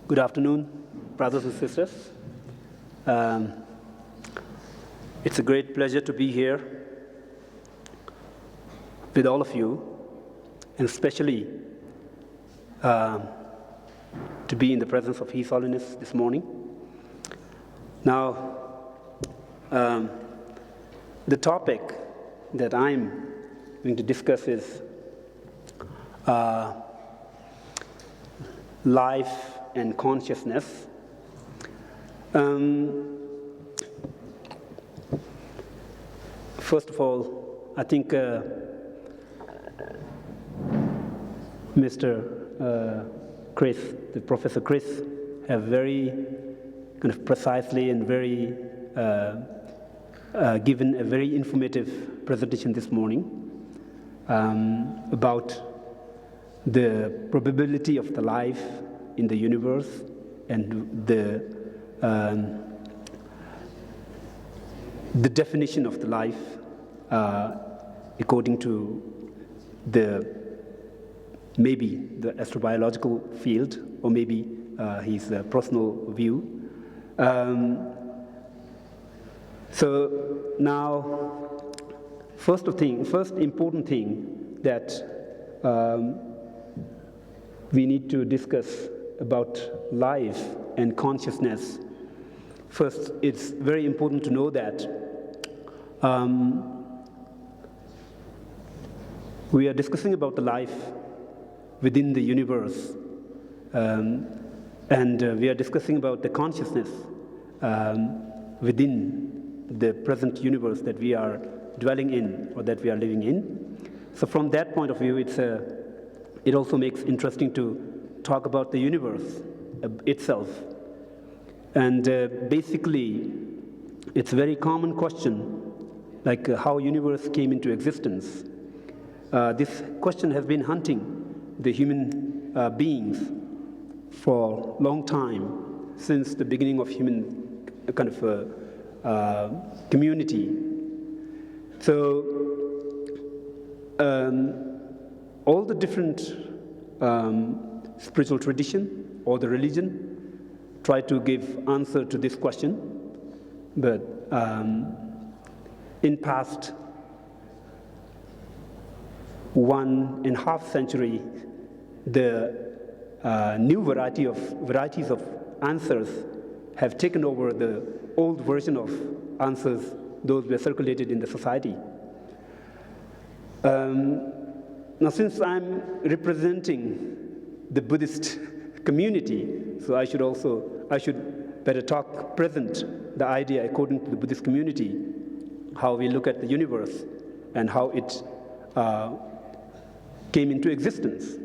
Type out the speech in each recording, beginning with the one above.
Good afternoon, brothers and sisters. It's a great pleasure to be here with all of you, and especially to be in the presence of His Holiness this morning. Now, the topic that I'm going to discuss is life and consciousness. First of all, I think Mr. Chris, the Professor Chris, have very kind of precisely and very given a very informative presentation this morning about the probability of the life in the universe and the definition of the life according to maybe the astrobiological field, or maybe his personal view. So now, first important thing that we need to discuss about life and consciousness. First, it's very important to know that we are discussing about the life within the universe, and we are discussing about the consciousness within the present universe that we are dwelling in, or that we are living in. So from that point of view, it also makes interesting to talk about the universe itself. And basically, it's a very common question, like how universe came into existence. This question has been hunting the human beings for a long time, since the beginning of human kind of community. So all the different spiritual tradition or the religion try to give answer to this question, but in past 1.5 century, the new varieties of answers have taken over the old version of answers those were circulated in the society. Now, since I'm representing the Buddhist community, so I should better present the idea according to the Buddhist community, how we look at the universe and how it came into existence.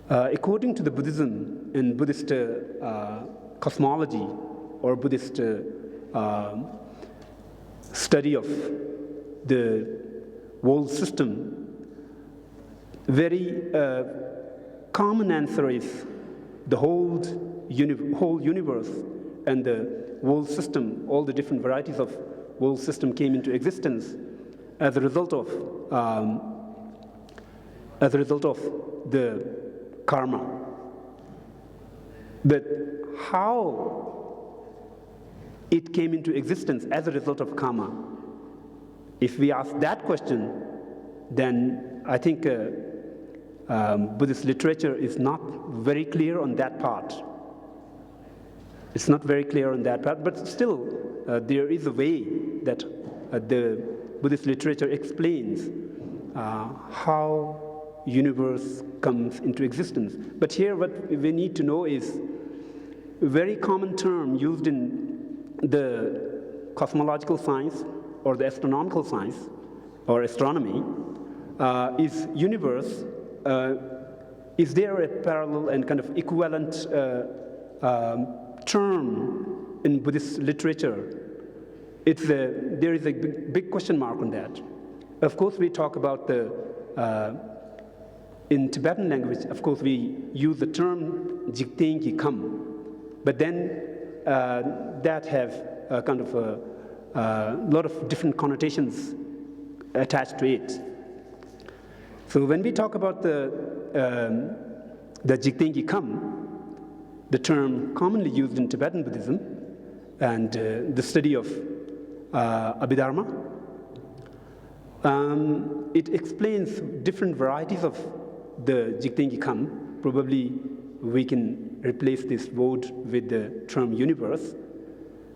According to the Buddhism and Buddhist cosmology or Buddhist study of the world system, very common answer is the whole universe and the world system, all the different varieties of world system came into existence as a result of the karma. But how it came into existence as a result of karma, if we ask that question, then I think Buddhist literature is not very clear on that part. It's not very clear on that part, but still there is a way that the Buddhist literature explains how universe comes into existence. But here what we need to know is a very common term used in the cosmological science or the astronomical science or astronomy is universe. Is there a parallel and kind of equivalent term in Buddhist literature? There is a big question mark on that. Of course, we talk about in Tibetan language, of course, we use the term jikten kam, but then that have a kind of a lot of different connotations attached to it. So when we talk about the jikten kam, the term commonly used in Tibetan Buddhism and the study of Abhidharma, it explains different varieties of the jikten kam. Probably we can replace this word with the term universe.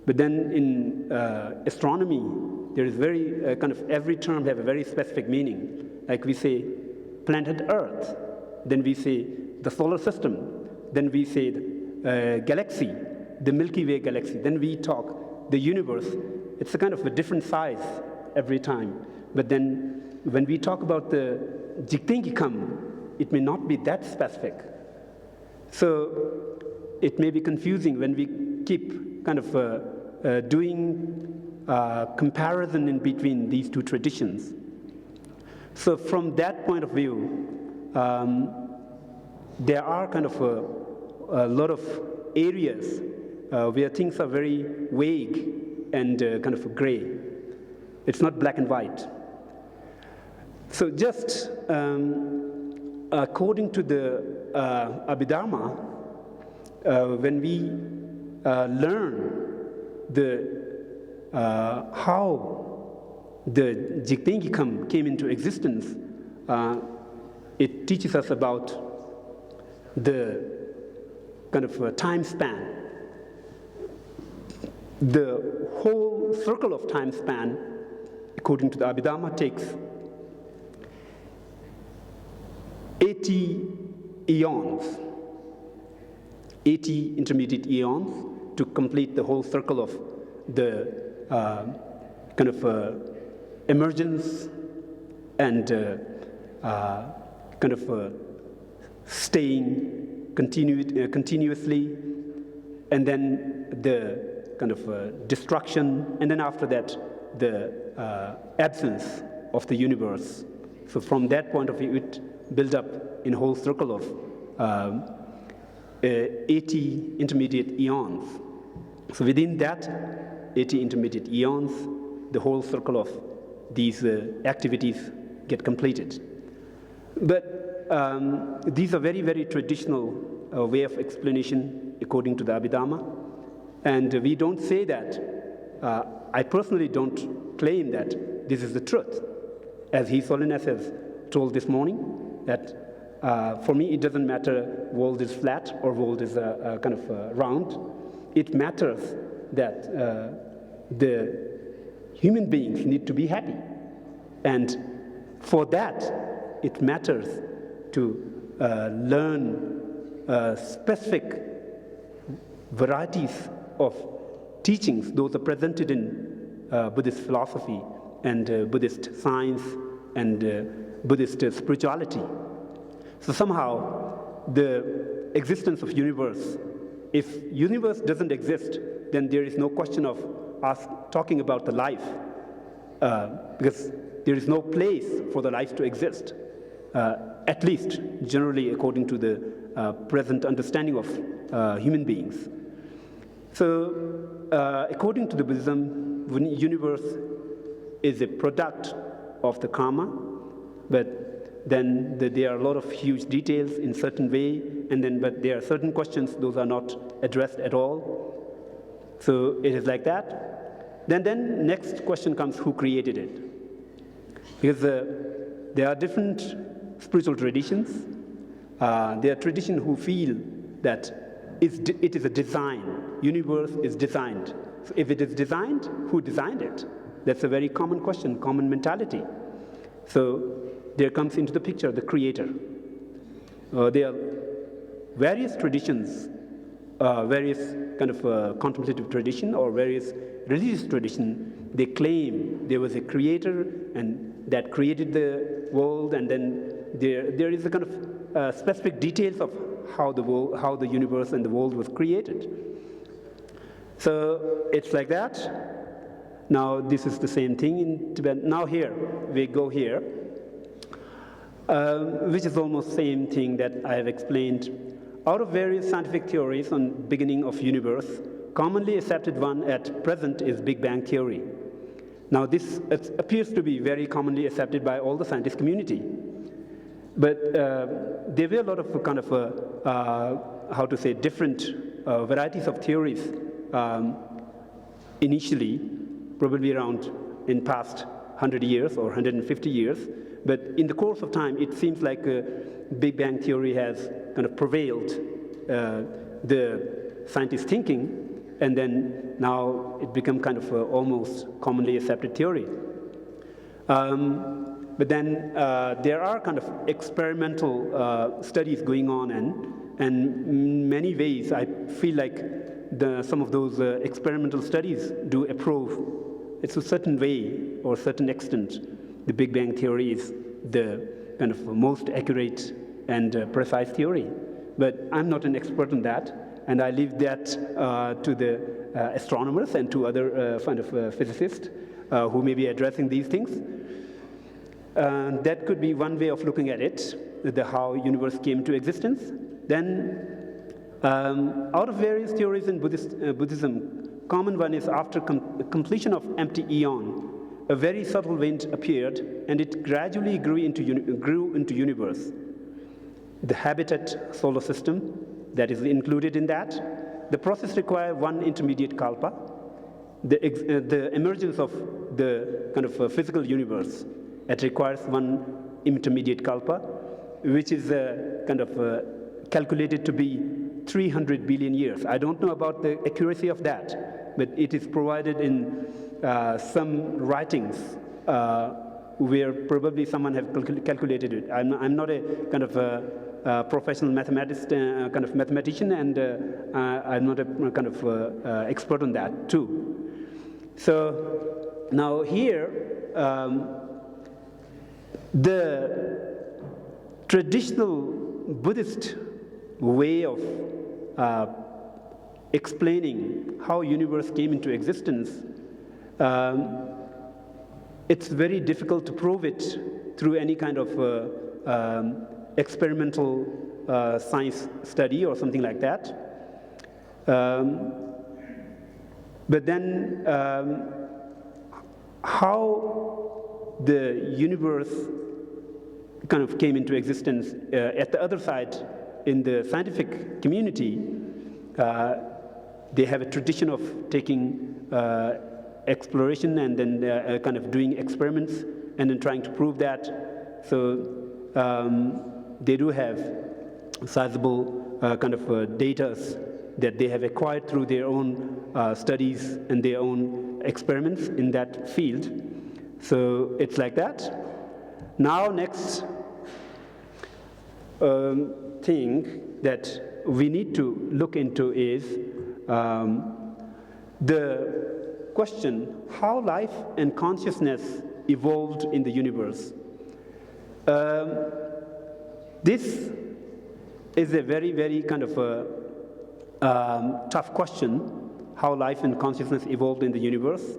But then in astronomy, there is very kind of every term have a very specific meaning. Like we say planet Earth, then we say the solar system, then we say the galaxy, the Milky Way galaxy, then we talk the universe. It's a kind of a different size every time. But then when we talk about the jikten kam, it may not be that specific. So it may be confusing when we keep kind of doing comparison in between these two traditions. So from that point of view, there are kind of a lot of areas where things are very vague and kind of gray. It's not black and white. So just according to the Abhidharma, when we learn how the jikten kam came into existence, it teaches us about the kind of time span. The whole circle of time span, according to the Abhidharma, takes 80 eons, 80 intermediate eons to complete the whole circle of the kind of emergence and kind of staying continuously, and then the kind of destruction, and then after that, the absence of the universe. So from that point of view, it built up in a whole circle of 80 intermediate eons. So within that 80 intermediate eons, the whole circle of these activities get completed. But these are very, very traditional way of explanation according to the Abhidharma. And we don't say that. I personally don't claim that this is the truth. As His Holiness has told this morning, that for me it doesn't matter world is flat or world is kind of round. It matters that the human beings need to be happy. And for that, it matters to learn specific varieties of teachings. Those are presented in Buddhist philosophy and Buddhist science and Buddhist spirituality. So somehow the existence of universe, if universe doesn't exist, then there is no question of us talking about the life, because there is no place for the life to exist, at least generally according to the present understanding of human beings. So according to the Buddhism, universe is a product of the karma, but then there are a lot of huge details in certain way, and then but there are certain questions, those are not addressed at all. So it is like that. Then next question comes, who created it? Because there are different spiritual traditions. There are traditions who feel that it is a design. Universe is designed. So if it is designed, who designed it? That's a very common question, common mentality. So there comes into the picture the creator. There are various traditions, various kind of contemplative tradition or various religious tradition. They claim there was a creator and that created the world, and then there is a kind of specific details of how the universe and the world was created. So it's like that. Now this is the same thing in Tibet. Now here, we go here, which is almost same thing that I have explained. Out of various scientific theories on beginning of universe, commonly accepted one at present is Big Bang theory. Now this appears to be very commonly accepted by all the scientist community. But there were a lot of kind of, different varieties of theories initially, probably around in past 100 years or 150 years. But in the course of time, it seems like Big Bang theory has kind of prevailed the scientist thinking, and then now it become kind of almost commonly accepted theory. But then there are kind of experimental studies going on, and in many ways I feel like some of those experimental studies do approve, it's a certain way or a certain extent, the Big Bang theory is the kind of most accurate and precise theory. But I'm not an expert on that, and I leave that to the astronomers and to other kind of physicists who may be addressing these things. That could be one way of looking at it, how universe came to existence. Then, out of various theories in Buddhism, common one is after completion of empty eon, a very subtle wind appeared, and it gradually grew into universe. The habitat solar system that is included in that. The process requires one intermediate kalpa. The emergence of the kind of physical universe, it requires one intermediate kalpa, which is kind of calculated to be 300 billion years. I don't know about the accuracy of that, but it is provided in some writings where probably someone has calculated it. I'm not a kind of professional mathematician, and I'm not a kind of expert on that too. So now here, the traditional Buddhist way of explaining how universe came into existence, it's very difficult to prove it through any kind of experimental science study or something like that. But then how the universe kind of came into existence at the other side, in the scientific community, they have a tradition of taking exploration and then kind of doing experiments and then trying to prove that. So they do have sizable kind of data that they have acquired through their own studies and their own experiments in that field. So it's like that. Now next thing that we need to look into is the question how life and consciousness evolved in the universe. This is a very, very kind of a tough question, how life and consciousness evolved in the universe.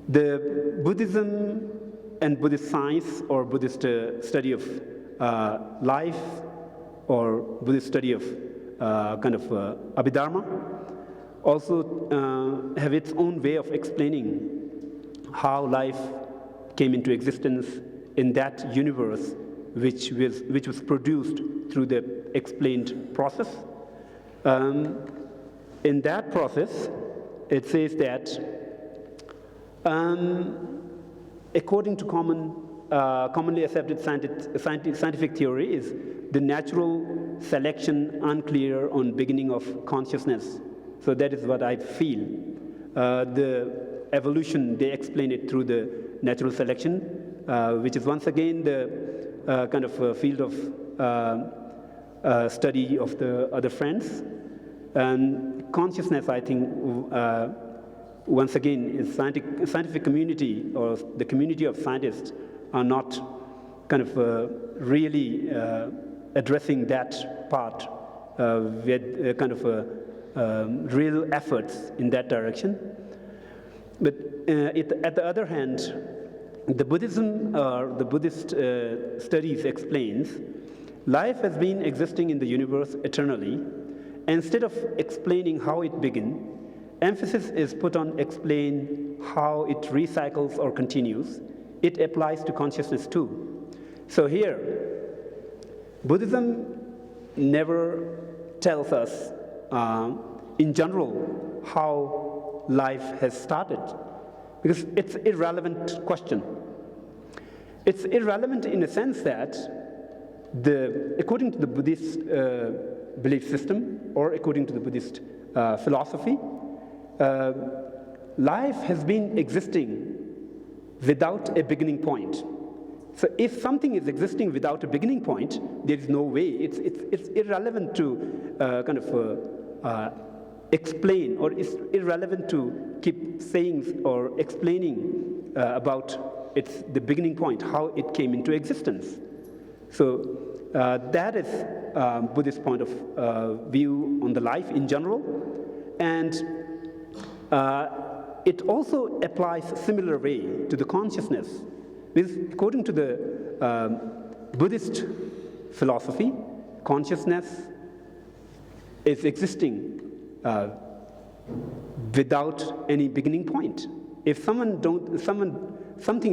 The Buddhism and Buddhist science or Buddhist study of life or Buddhist study of kind of Abhidharma also have its own way of explaining how life came into existence in that universe which was produced through the explained process. In that process, it says that according to commonly accepted scientific theory is the natural selection unclear on beginning of consciousness. So that is what I feel. The evolution, they explain it through the natural selection. which is once again the kind of field of study of the other friends. And consciousness, I think, once again, is scientific community, or the community of scientists are not kind of really addressing that part with kind of real efforts in that direction. But at the other hand, the Buddhism, or the Buddhist studies explains, life has been existing in the universe eternally. Instead of explaining how it began, emphasis is put on explain how it recycles or continues. It applies to consciousness too. So here, Buddhism never tells us in general how life has started, because it's an irrelevant question. It's irrelevant in the sense that according to the Buddhist belief system, or according to the Buddhist philosophy, life has been existing without a beginning point. So if something is existing without a beginning point, there is no way. It's irrelevant to kind of explain, or it's irrelevant to keep saying or explaining about the beginning point, how it came into existence. So that is Buddhist point of view on the life in general, and it also applies a similar way to the consciousness. Because according to the Buddhist philosophy, consciousness is existing without any beginning point. If something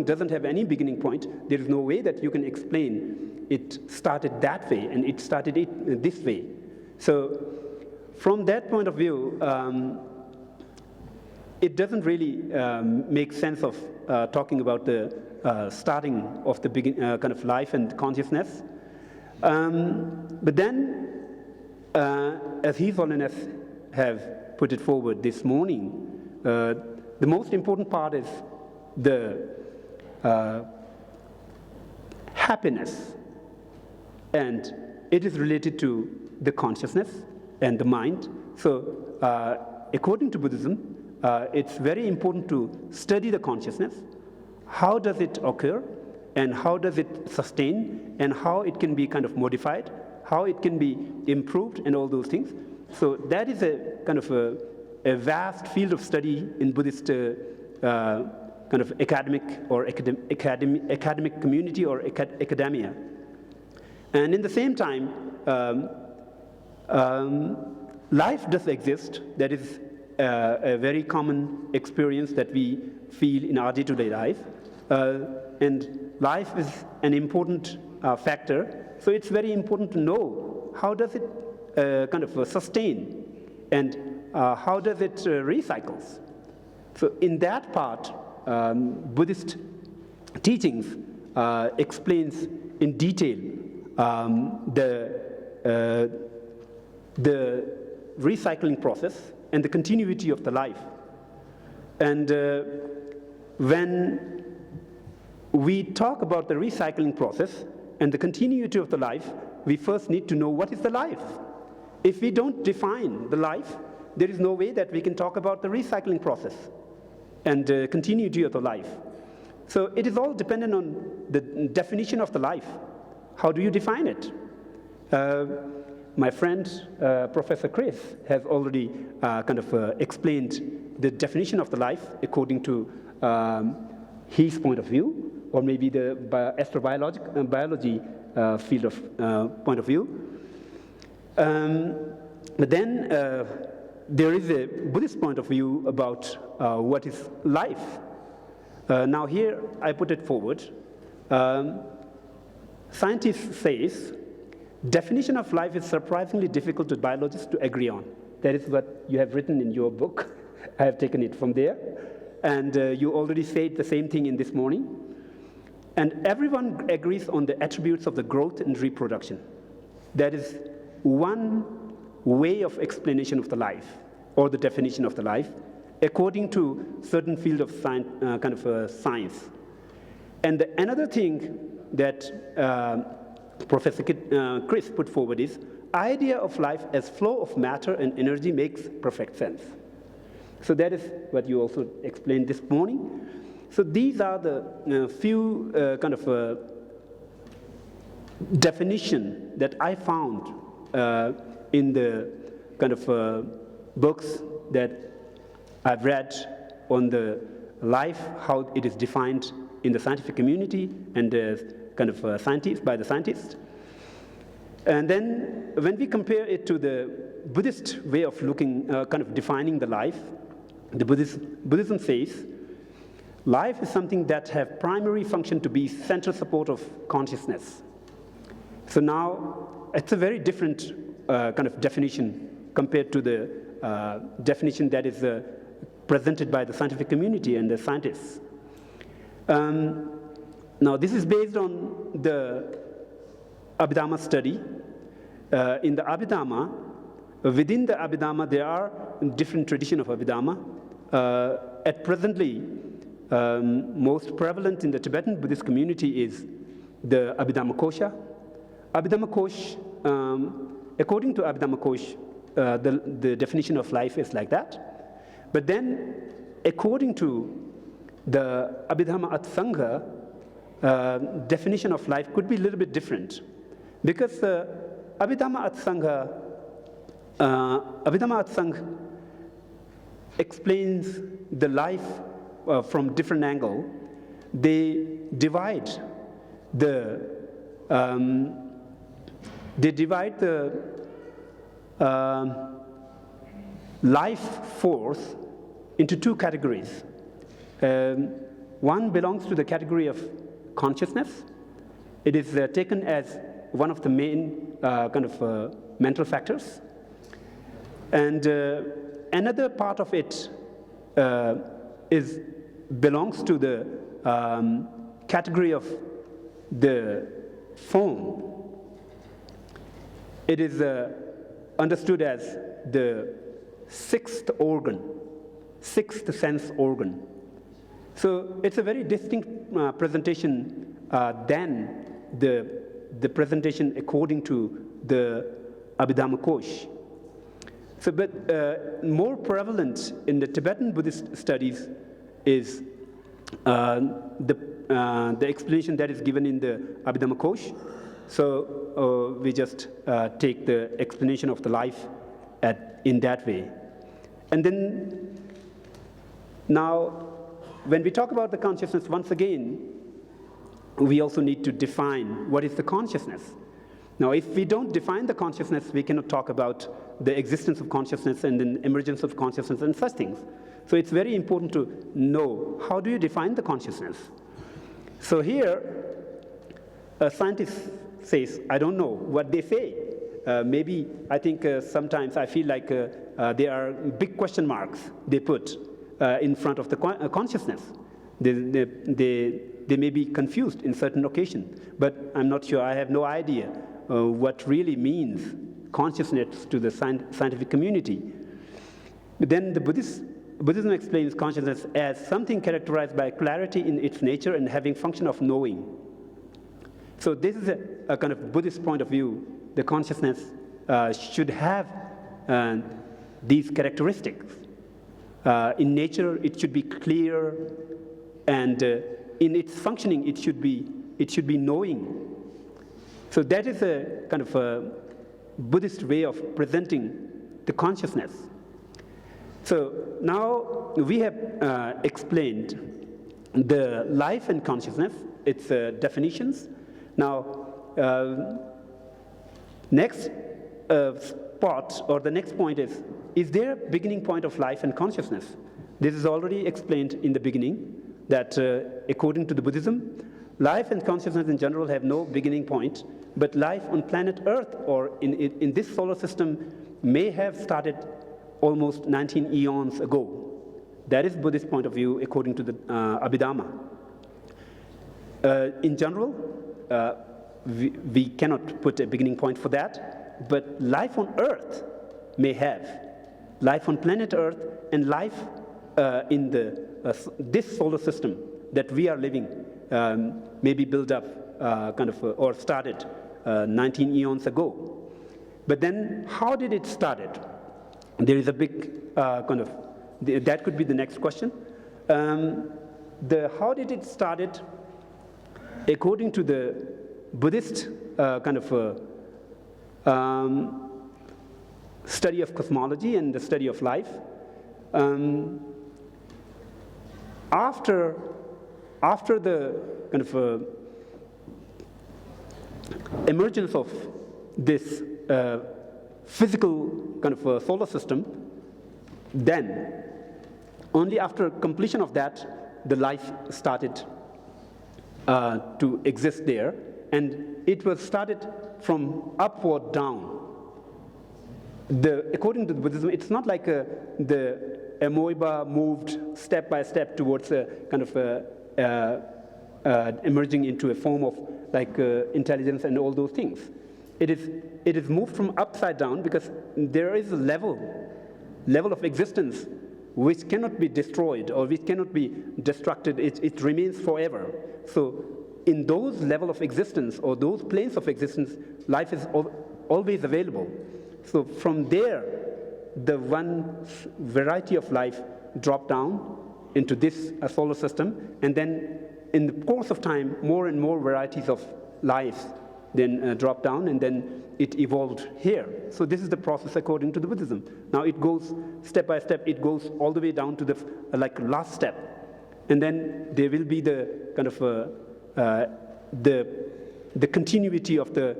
doesn't have any beginning point, there is no way that you can explain it started that way and it started it this way. So from that point of view, it doesn't really make sense of talking about the starting of the kind of life and consciousness. But then, as His Holiness have put it forward this morning, the most important part is the happiness, and it is related to the consciousness and the mind. So according to Buddhism, it's very important to study the consciousness. How does it occur, and how does it sustain, and how it can be kind of modified, how it can be improved, and all those things. So that is a kind of a vast field of study in Buddhist kind of academic or academic community or academia. And in the same time, life does exist. That is a very common experience that we feel in our day-to-day life. And life is an important factor. So it's very important to know how does it kind of sustain, and how does it recycles. So in that part, Buddhist teachings explains in detail the recycling process and the continuity of the life. And when we talk about the recycling process and the continuity of the life, we first need to know what is the life. If we don't define the life, there is no way that we can talk about the recycling process and continuity of the life. So it is all dependent on the definition of the life. How do you define it? My friend, Professor Chris, has already kind of explained the definition of the life according to his point of view, or maybe the astrobiology field of point of view. But then there is a Buddhist point of view about what is life. Now here I put it forward. Scientists says definition of life is surprisingly difficult to biologists to agree on. That is what you have written in your book. I have taken it from there. And you already said the same thing in this morning. And everyone agrees on the attributes of the growth and reproduction. That is one way of explanation of the life, or the definition of the life, according to certain field of science. And another thing that Professor Chris put forward is, idea of life as flow of matter and energy makes perfect sense. So that is what you also explained this morning. So these are the few kind of definition that I found in the kind of books that I've read on the life, how it is defined in the scientific community and kind of by the scientists. And then when we compare it to the Buddhist way of looking, kind of defining the life, the Buddhism says, life is something that have primary function to be central support of consciousness. So now, it's a very different kind of definition compared to the definition that is presented by the scientific community and the scientists. Now, this is based on the Abhidhamma study. In the Abhidhamma, within the Abhidhamma, there are different traditions of Abhidhamma. At presently, most prevalent in the Tibetan Buddhist community is the Abhidhamma Kosha. Abhidhamma Kosh, according to Abhidhamma Kosh, the definition of life is like that. But then, according to the Abhidhamma Atsanga, definition of life could be a little bit different. Because Abhidhamma Atsanga explains the life from different angle. They divide the life force into two categories. One belongs to the category of consciousness. It is taken as one of the main kind of mental factors. And another part of it belongs to the category of the form. It is understood as the sixth sense organ. So it's a very distinct presentation than the presentation according to the Abhidhamma Kosh. So, but more prevalent in the Tibetan Buddhist studies is the explanation that is given in the Abhidhamma Kosh. So we just take the explanation of the life in that way. And then now, when we talk about the consciousness, once again, we also need to define what is the consciousness. Now, if we don't define the consciousness, we cannot talk about the existence of consciousness and the emergence of consciousness and such things. So it's very important to know, how do you define the consciousness? So here, a scientist says, I don't know what they say. Maybe, I think sometimes I feel like there are big question marks they put in front of the consciousness. They may be confused in certain occasions, but I'm not sure. I have no idea what really means consciousness to the scientific community. But then the Buddhism explains consciousness as something characterized by clarity in its nature and having function of knowing. So this is a kind of Buddhist point of view. The consciousness should have these characteristics. In nature, it should be clear, and in its functioning, it should be knowing. So that is a kind of a Buddhist way of presenting the consciousness. So now we have explained the life and consciousness, its definitions. Now, next spot, or the next point is there a beginning point of life and consciousness? This is already explained in the beginning, that according to the Buddhism, life and consciousness in general have no beginning point, but life on planet Earth or in this solar system may have started almost 19 eons ago. That is Buddhist point of view according to the Abhidhamma. In general, we cannot put a beginning point for that, but life on Earth may have. Life on planet Earth and life in this solar system that we are living maybe built up or started 19 eons ago. But then, how did it started? There is a big that could be the next question. How did it started? According to the Buddhist study of cosmology and the study of life, after the emergence of this physical solar system, then only after completion of that, the life started to exist there, and it was started from upward down. According to Buddhism, it's not like the amoeba moved step by step towards emerging into a form of intelligence and all those things. It is moved from upside down because there is a level of existence which cannot be destroyed or which cannot be destructed. It remains forever. So in those level of existence or those planes of existence, life is always available. So from there, the one variety of life dropped down into this solar system, and then in the course of time, more and more varieties of life then dropped down, and then it evolved here. So this is the process according to the Buddhism. Now it goes step by step, it goes all the way down to the last step. And then there will be the the continuity of the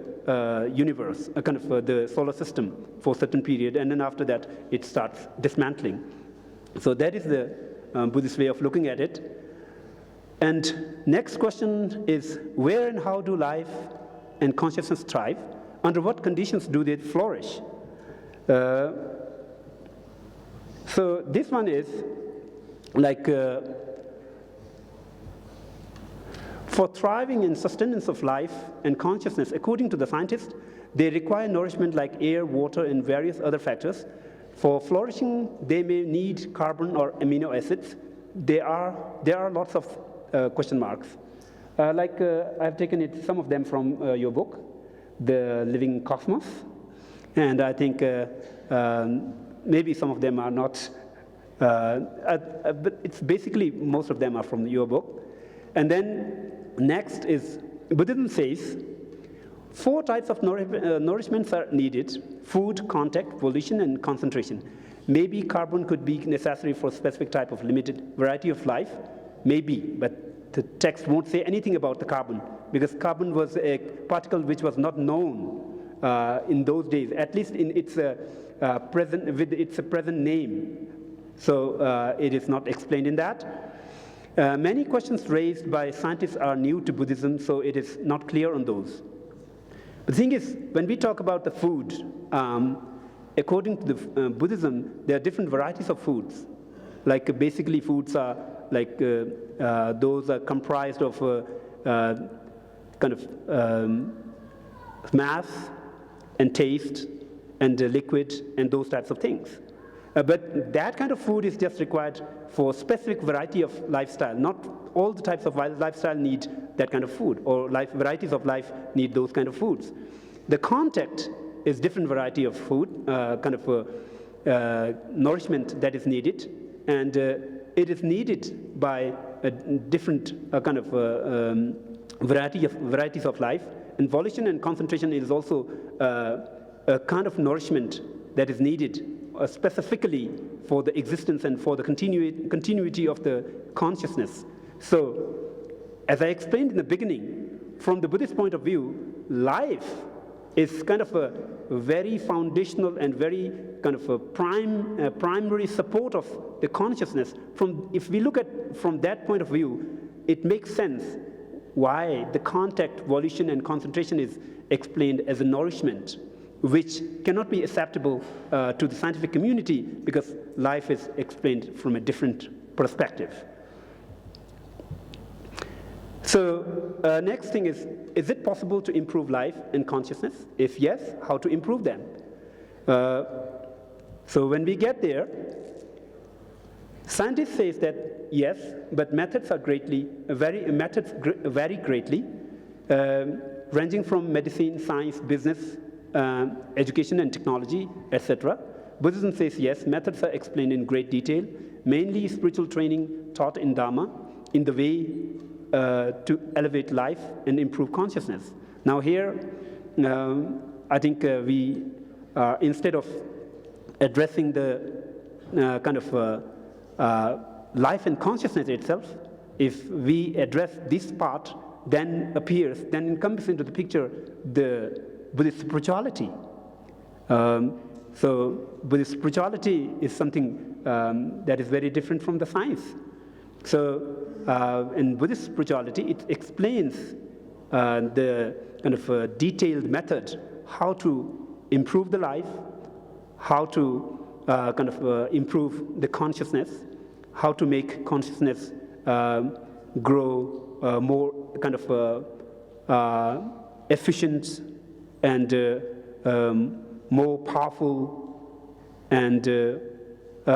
universe, the solar system for a certain period, and then after that it starts dismantling. So that is the Buddhist way of looking at it. And next question is, where and how do life and consciousness thrive? Under what conditions do they flourish? So this one is for thriving and sustenance of life and consciousness, according to the scientists, they require nourishment like air, water, and various other factors. For flourishing, they may need carbon or amino acids. There are lots of question marks. I've taken some of them from your book, The Living Cosmos, and I think maybe some of them are not, but it's basically most of them are from your book. And then next is, Buddhism says, 4 types of nourishments are needed: food, contact, volition, and concentration. Maybe carbon could be necessary for a specific type of limited variety of life, maybe, but the text won't say anything about the carbon, because carbon was a particle which was not known in those days, at least in its present name. So it is not explained in that. Many questions raised by scientists are new to Buddhism, so it is not clear on those. The thing is, when we talk about the food, according to the Buddhism, there are different varieties of foods. Basically, foods are those are comprised of mass and taste and liquid and those types of things. But that kind of food is just required for a specific variety of lifestyle. Not all the types of lifestyle need that kind of food, or varieties of life need those kind of foods. The contact is different variety of food, nourishment that is needed, and it is needed by a different varieties of life. And volition and concentration is also a kind of nourishment that is needed specifically for the existence and for the continuity of the consciousness. So, as I explained in the beginning, from the Buddhist point of view, life is kind of a very foundational and very kind of a primary support of the consciousness. If we look at from that point of view, it makes sense why the contact, volition, and concentration is explained as a nourishment, which cannot be acceptable to the scientific community because life is explained from a different perspective. So next thing is it possible to improve life and consciousness? If yes, how to improve them? So when we get there, Scientists say that yes, but methods vary greatly, ranging from medicine, science, business, education and technology, etc. Buddhism says yes, methods are explained in great detail, mainly spiritual training taught in Dharma, in the way to elevate life and improve consciousness. Now here, I think we, instead of addressing the life and consciousness itself, if we address this part, then comes into the picture the Buddhist spirituality. So Buddhist spirituality is something that is very different from the science. So in Buddhist spirituality, it explains the kind of detailed method how to improve the life, how to improve the consciousness, how to make consciousness grow more kind of efficient and more powerful, and a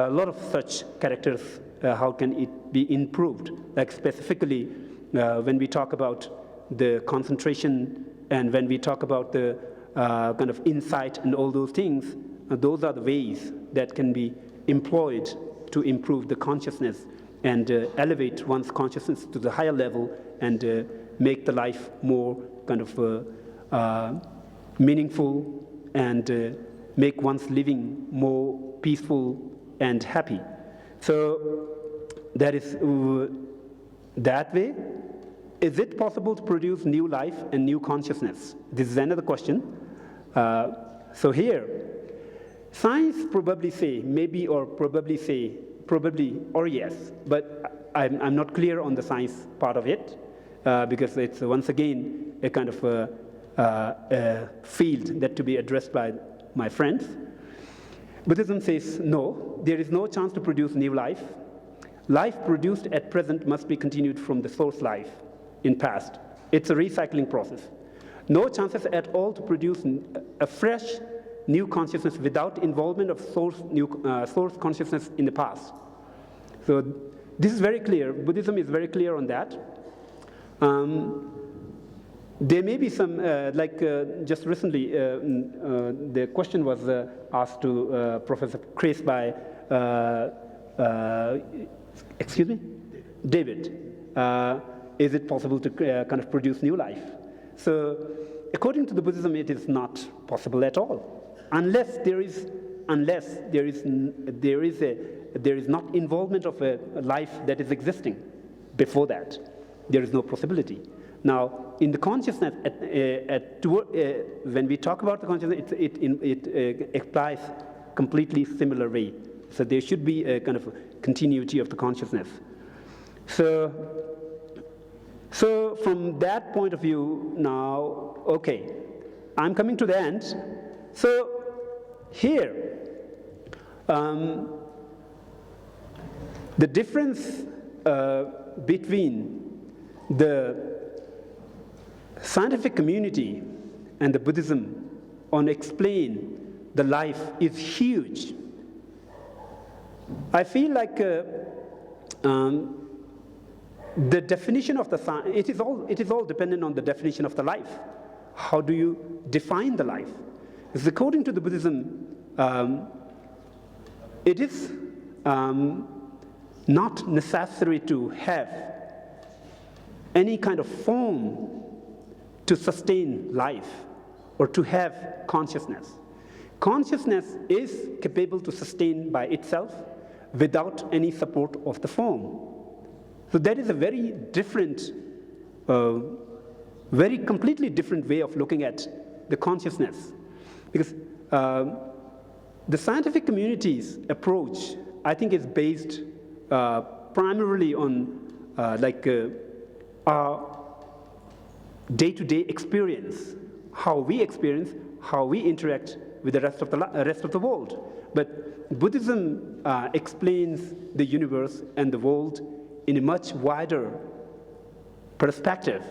lot of such characters, how can it be improved? Like specifically when we talk about the concentration and when we talk about the kind of insight and all those things, those are the ways that can be employed to improve the consciousness and elevate one's consciousness to the higher level and make the life more kind of meaningful and make one's living more peaceful and happy. So that is that way. Is it possible to produce new life and new consciousness? This is another question. So here, science probably say maybe, or probably or yes, but I'm not clear on the science part of it because it's once again a kind of a field that to be addressed by my friends. Buddhism says no, there is no chance to produce new life. Life produced at present must be continued from the source life in past. It's a recycling process. No chances at all to produce a fresh new consciousness without involvement of source consciousness in the past. So this is very clear. Buddhism is very clear on that. There may be some, just recently, the question was asked to Professor Chris by, David. Is it possible to kind of produce new life? So according to the Buddhism, it is not possible at all, unless there is not involvement of a life that is existing. Before that, there is no possibility. Now, in the consciousness, when we talk about the consciousness, it applies completely similar way. So there should be a kind of continuity of the consciousness. So from that point of view, now, okay, I'm coming to the end. So here, the difference between the scientific community and the Buddhism on explain the life is huge. I feel like the definition of the science, it is all dependent on the definition of the life. How do you define the life? Because according to the Buddhism, it is not necessary to have any kind of form to sustain life or to have consciousness. Consciousness is capable to sustain by itself without any support of the form. So that is a very different, very completely different way of looking at the consciousness. Because the scientific community's approach, I think, is based primarily on our day-to-day experience, how we experience, how we interact with the rest of the world. But Buddhism explains the universe and the world in a much wider perspective,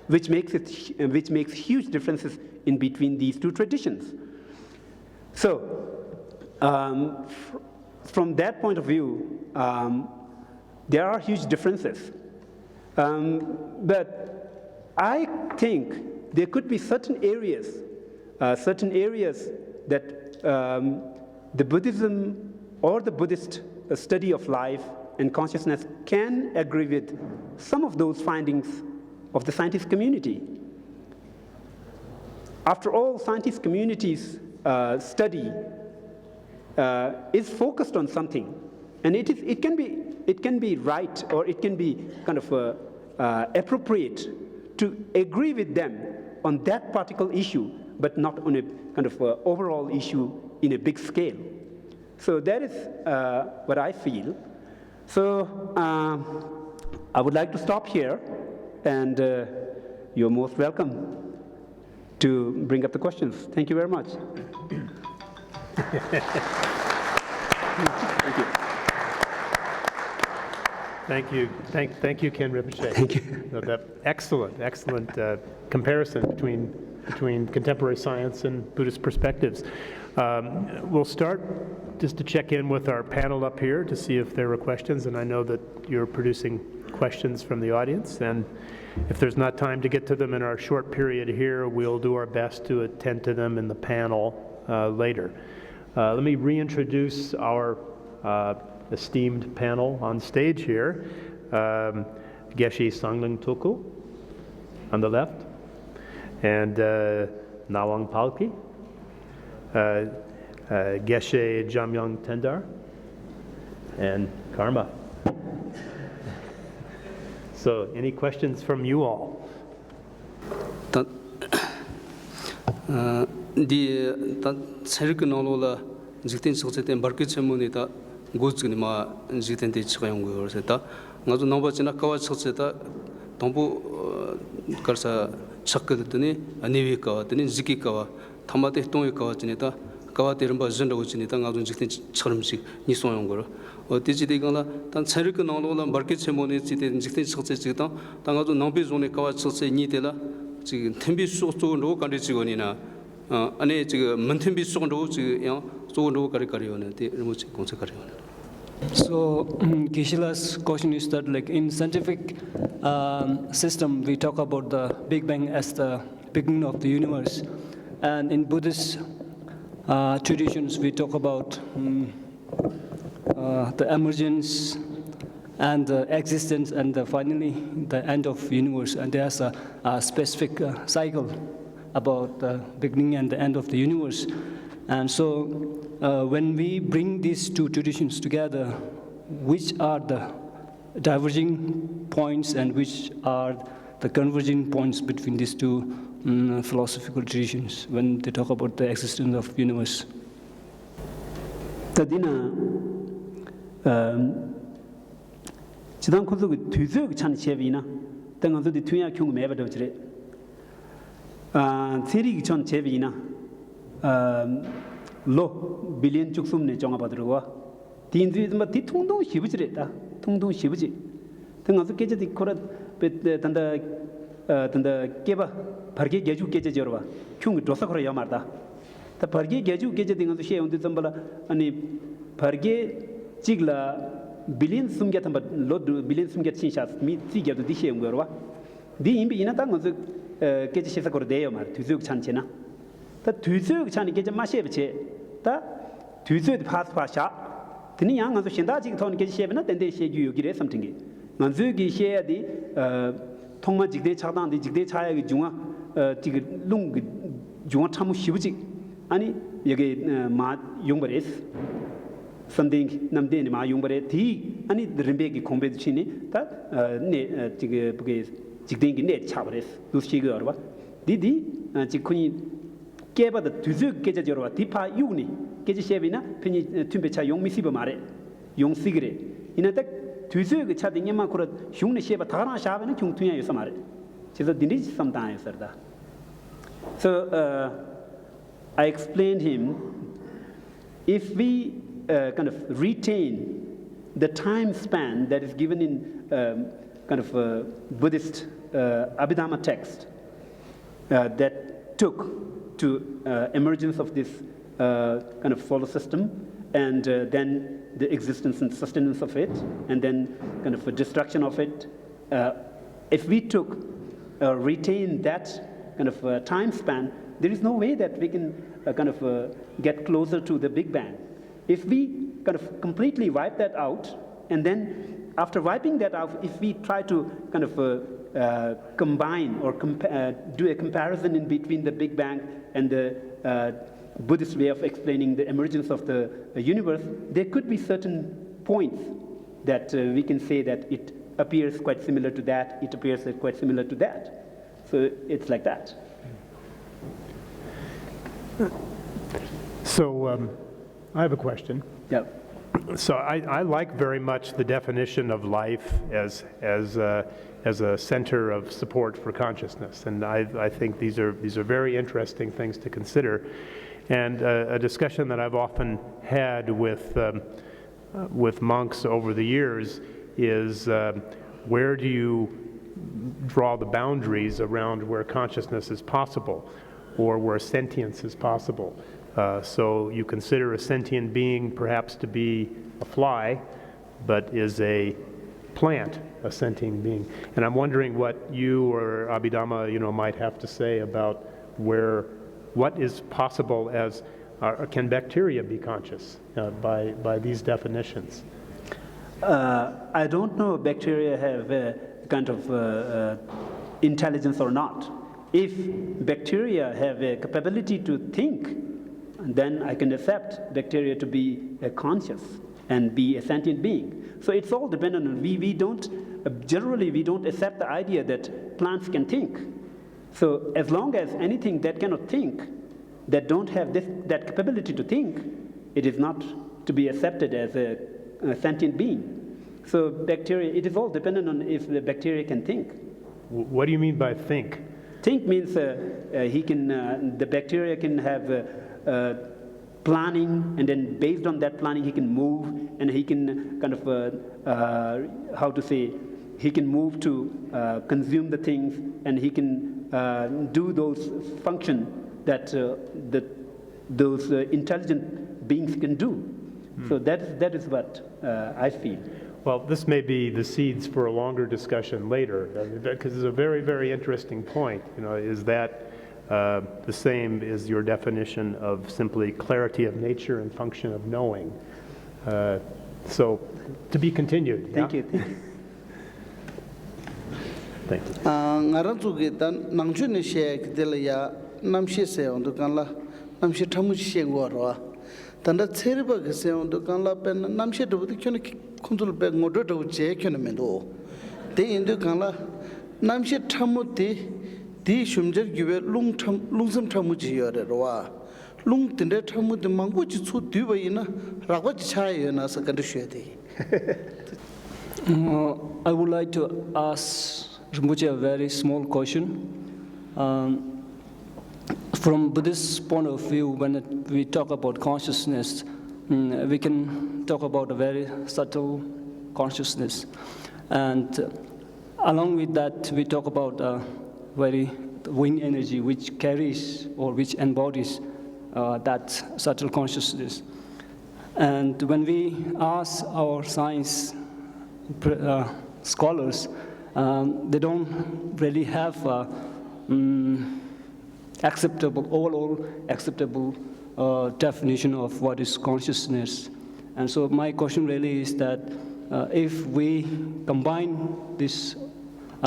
which makes huge differences in between these two traditions. So, from that point of view, there are huge differences. But I think there could be certain areas that the Buddhism or the Buddhist study of life and consciousness can agree with some of those findings of the scientist community. After all, scientist communities study is focused on something, and it can be right, or it can be kind of appropriate to agree with them on that particular issue, but not on a kind of overall issue in a big scale. So that is what I feel. So I would like to stop here, and you're most welcome to bring up the questions. Thank you very much. Thank you. Thank you, Ken Rinpoche. Thank you. No, that excellent comparison between contemporary science and Buddhist perspectives. We'll start just to check in with our panel up here to see if there are questions, and I know that you're producing questions from the audience, and if there's not time to get to them in our short period here, we'll do our best to attend to them in the panel later. Let me reintroduce our esteemed panel on stage here. Geshe Sangling Toku on the left, and Nawang Palki, Geshe Jamyang Tendar, and Karma. So, any questions from you all? So Geshe-la's question is that, like, in scientific system, we talk about the Big Bang as the beginning of the universe, and in Buddhist traditions, we talk about the emergence and the existence, and finally the end of the universe. And there's a specific cycle about the beginning and the end of the universe. And so when we bring these two traditions together, which are the diverging points and which are the converging points between these two philosophical traditions when they talk about the existence of the universe? Tadina Chidang Kuzu Tuzuk Chan Chevina, Tangazu the Tuya Kung Mevadre, Thiri Chon Chevina, Lo billion Chuksum Ne Jongapadrua, Tinzima Titundo Shibujreta, Tundo Shibuji, Tangazu Keja the Korat, but Tanda Keba, Pargi Geju Keja Jorva, Kung Dosakora Yamada. The Pargi Geju Keja thing on the Shea on the Zambala, and a Pargi Chigla billion sum get but lot billion sum get Shinshat, me three get the Dishe and Gorva. The Imbi Inatang was the Keja Deomar, Tuzuk Chanchena. The Tuzuk Chan get a Masheviche, the Tuzuk pass Pasha, Tini young as the Shindaji Ton get Shevena, then they say you get something. Manzugi share the Toma Jigde Chadan, the Jigde Chaya Juma, Lung Juma Tamu Shibuji, Ani Yage Ma Yumbares, something Namden Ma Yumbare, T, Ani the Rimbeki Combe Chini, that Jigding net Chavres, those Chigurva, Didi, Chikuni gave the Tuzuk Kejajora, Tipa Uni, Kejashevina, Penny Tumbecha Young Missibamare, Young Sigre. In a Tuzuk chatting Yamakura, Shun Sheba Tara Shavan and Chungtuya Samare. She's a dinage sometimes. So I explained him, if we kind of retain the time span that is given in kind of Buddhist Abhidhamma text that took to emergence of this kind of solar system and then the existence and sustenance of it, and then kind of a destruction of it. If we retain that kind of time span, there is no way that we can get closer to the Big Bang. If we kind of completely wipe that out, and then after wiping that out, if we try to kind of combine or do a comparison in between the Big Bang and the Buddhist way of explaining the emergence of the universe, there could be certain points that we can say that it appears quite similar to that, it appears quite similar to that. So it's like that. So I have a question. Yeah. So I like very much the definition of life as a center of support for consciousness, and I think these are very interesting things to consider. And a discussion that I've often had with monks over the years is where do you draw the boundaries around where consciousness is possible or where sentience is possible. So you consider a sentient being perhaps to be a fly, but is a plant a sentient being. And I'm wondering what you or Abhidhamma, might have to say about what is possible as can bacteria be conscious by these definitions? I don't know if bacteria have a kind of intelligence or not. If bacteria have a capability to think, then I can accept bacteria to be conscious and be a sentient being. So it's all dependent on we don't accept the idea that plants can think. So as long as anything that cannot think, that don't have that capability to think, it is not to be accepted as a sentient being. So bacteria, it is all dependent on if the bacteria can think. What do you mean by think? Think means the bacteria can have planning, and then based on that planning he can move, and he can kind of he can move to consume the things, and he can do those functions that those intelligent beings can do. So that is what I feel. Well, this may be the seeds for a longer discussion later, because it's a very, very interesting point. Is that the same as your definition of simply clarity of nature and function of knowing? So, to be continued. Thank you. Thank you. Ngaranzugi dan nangchuni shek delaya namshi se on dukanla namshi tamuchi shengwa tanda tseriba gese on dukanla pen namshi do kyone kuntul be ngodo do je kyone mendo de indu kanla namshi tamuti di shumjer gibe lungsam tamuchi yore rowa lung tinde tamuti manguchi chu duba ina ragwa chaye na sakand shede. I would like to ask Rinpoche a very small question. From Buddhist point of view, when we talk about consciousness, we can talk about a very subtle consciousness. And along with that, we talk about a very wind energy which carries or which embodies that subtle consciousness. And when we ask our science scholars, they don't really have overall acceptable definition of what is consciousness. And so my question really is that if we combine these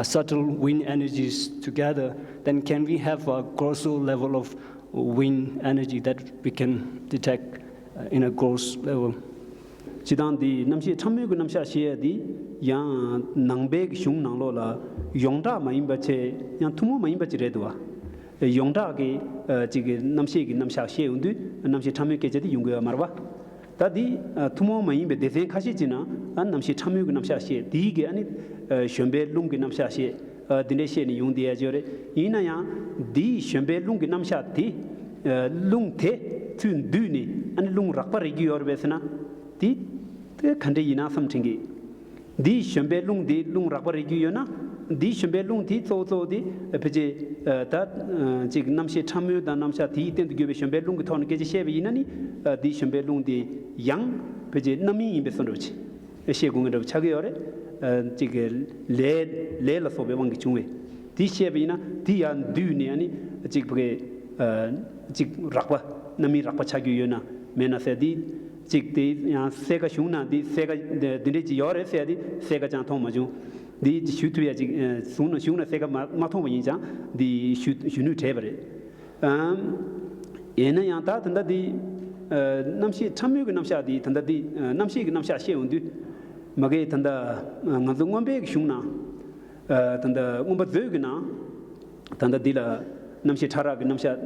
subtle wind energies together, then can we have a grosser level of wind energy that we can detect in a gross level? Chidang di namshi chamyu gu namsha xie di yang nangbeg xiong nanglo la yongda ma yinba che yang tumo ma yinba che redwa yongda ge jige namshi gi namsha xie undu namshi chamyu ke je di yongga marwa ta di tumo ma yinba desen khashi jina an namshi chamyu gu namsha xie di ge ani shombe lung gi namsha xie dine xie ni yongdi ya jore ina yang di shombe lung gi namsha di lung the tun du ni ani lung rakpa regi yor besna di khande ina samthingi di shombe lung di lung rakpa regi yona di shimbe lung di zo di peje ta jig namshe chamyu da namsha di ten gyobe shimbe lung thon ke je shebe inani di shimbe lung di yang peje nami imbe sonrochi she gung ro chage yore jig le la sobe wang chungwe di shebe ina di yan du ni ani jig bge jig rakwa nami rakwa chage yona mena se di jig di ya sega shungna di sega dinde ji yore se di sega jang thong ma ju di shutu ya ji shungna sega ma thong yin jang di shunu tebere ena ya ta tanda di namshi chamyu ge namsha di tanda di namshi ge namsha she undu mage tanda ngaz ngombe ge shungna tanda ngomba zöge na tanda di la namshi thara ge namsha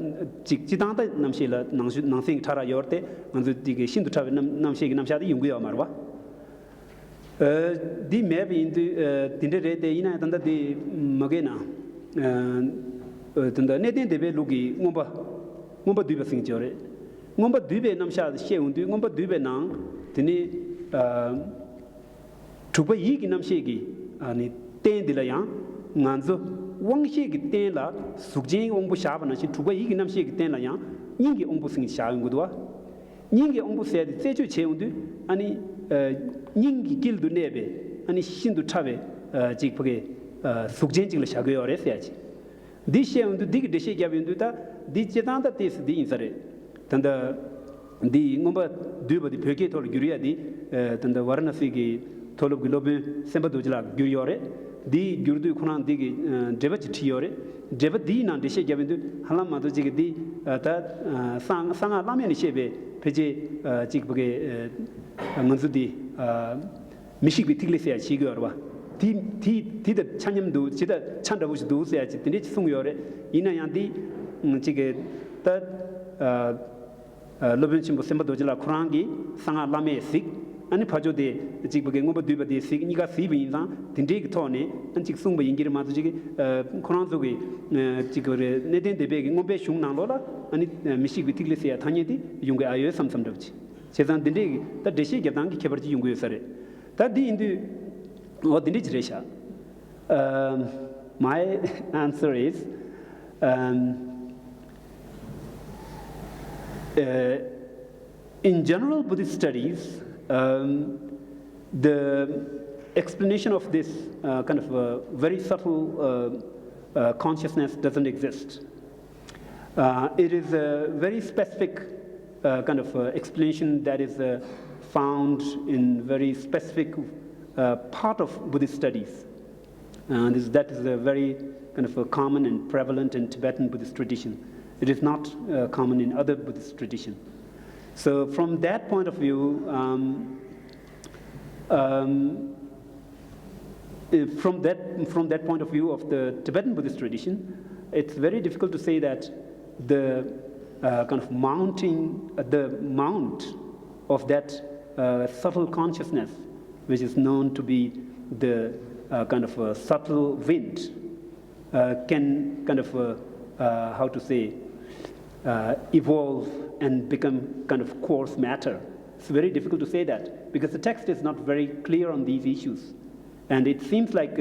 ji dang da namshi la nangsing thara yorte nganzu di ge shindu thara namshi ge namsha di yungu ya marwa di maybe in the tindere de ina tanda di magena tanda neden debe lugi ngomba dube sing jore ngomba dube namsha she undu ngomba dube nang tini thupa yi gi namshi gi ani ten dilaya nganzo wangshi gi ten la sukjin ongbu shaba na shi thupa yi gi namshi gi ten la ya nyingi ongbu sing sha ngudwa nyingi ongbu se de sechu che undu ani nyingi gildu nebe ani shindu chabe jikpage sukjen jingla shagyo ore seachi di she undu dig deshe gyabindu ta di chetanda tes di insare tanda di ngomba duba di phege tol gyuriya di tanda varanasi gi tolob gilobe semba dojla gyuriore di gyurdu khunan di gi debach thiyore deba di na deshe gyabindu halam ma do jig di ta sanga lameni shebe peje jikpage manzudi mishik bi tigle se chi gyorwa ti da chanyam du chi da chanda bu du se chi tin sung yore ina yang di chige ta lobin chim semba dojla khurangi sanga lame sik ani phajo de jikbage ngoba duba de sik ni ga si bi za tin de thone an chik sung ba yingir ma ji khurang zo ge chigore ne den de be ngombe shung nang lo la ani mishik bi tigle se thanye di yung ga ayo sam sam dabchi 세상 딘디 다 대시 개당기 개버지 연구에서래 다디 인디 어딘지 지레샤 my answer is in general Buddhist studies the explanation of this kind of very subtle consciousness doesn't exist. It is a very specific kind of explanation that is found in very specific part of Buddhist studies. And that is a very kind of a common and prevalent in Tibetan Buddhist tradition. It is not common in other Buddhist tradition. So from that point of view, from that point of view of the Tibetan Buddhist tradition, it's very difficult to say that the kind of the mount of that subtle consciousness, which is known to be the kind of a subtle wind, can kind of how to say evolve and become kind of coarse matter. It's very difficult to say that because the text is not very clear on these issues, and it seems like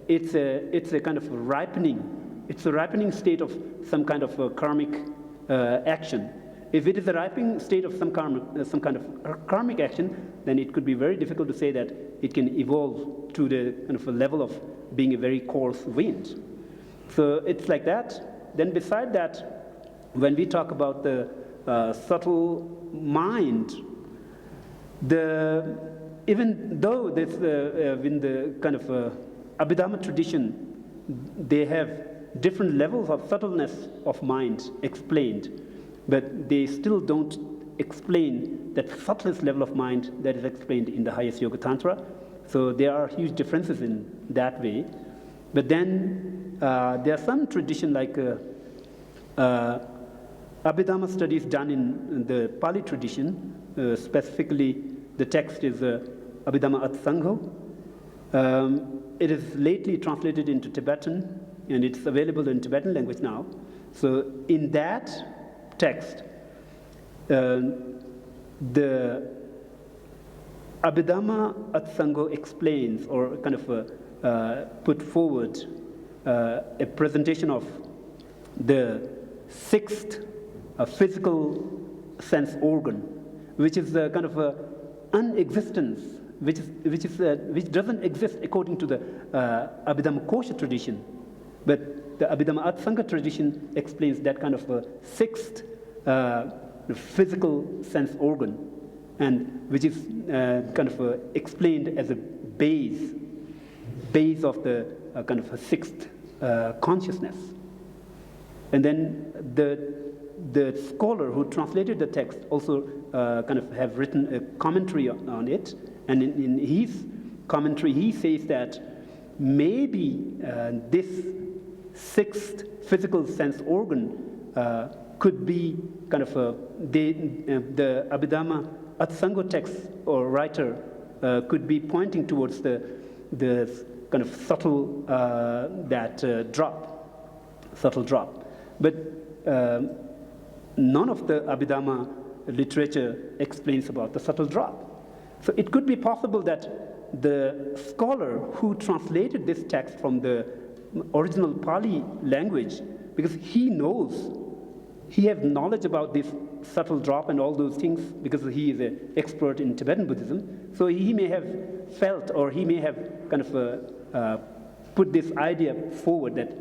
it's a kind of ripening. It's a ripening state of some kind of karmic action. If it is a ripening state of some kind of karmic action, then it could be very difficult to say that it can evolve to the kind of a level of being a very coarse wind. So it's like that. Then beside that, when we talk about the subtle mind, even though this, in the kind of Abhidharma tradition, they have different levels of subtleness of mind explained, but they still don't explain that subtlest level of mind that is explained in the highest Yoga Tantra. So there are huge differences in that way. But then there are some tradition like Abhidharma studies done in the Pali tradition, specifically the text is Abhidhamma At Sangho. It is lately translated into Tibetan, and it's available in Tibetan language now. So in that text, the Abhidhamma At Sangho explains or kind of put forward a presentation of the sixth physical sense organ, which is a kind of a unexistence, which doesn't exist according to the Abhidhamma Kosha tradition, but the Abhidhamma Atsanga tradition explains that kind of a sixth physical sense organ, and which is kind of explained as a base of the kind of a sixth consciousness. And then the scholar who translated the text also kind of have written a commentary on it, and in his commentary he says that maybe this sixth physical sense organ could be kind of the Abhidhamma Atsanga text or writer could be pointing towards the kind of subtle subtle drop. But none of the Abhidhamma literature explains about the subtle drop. So it could be possible that the scholar who translated this text from the original Pali language, because he has knowledge about this subtle drop and all those things, because he is an expert in Tibetan Buddhism, so he may have felt, or he may have kind of put this idea forward that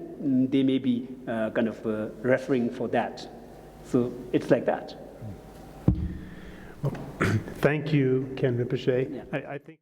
they may be kind of referring for that. So it's like that. Thank you, Ken Rinpoche. Yeah. I think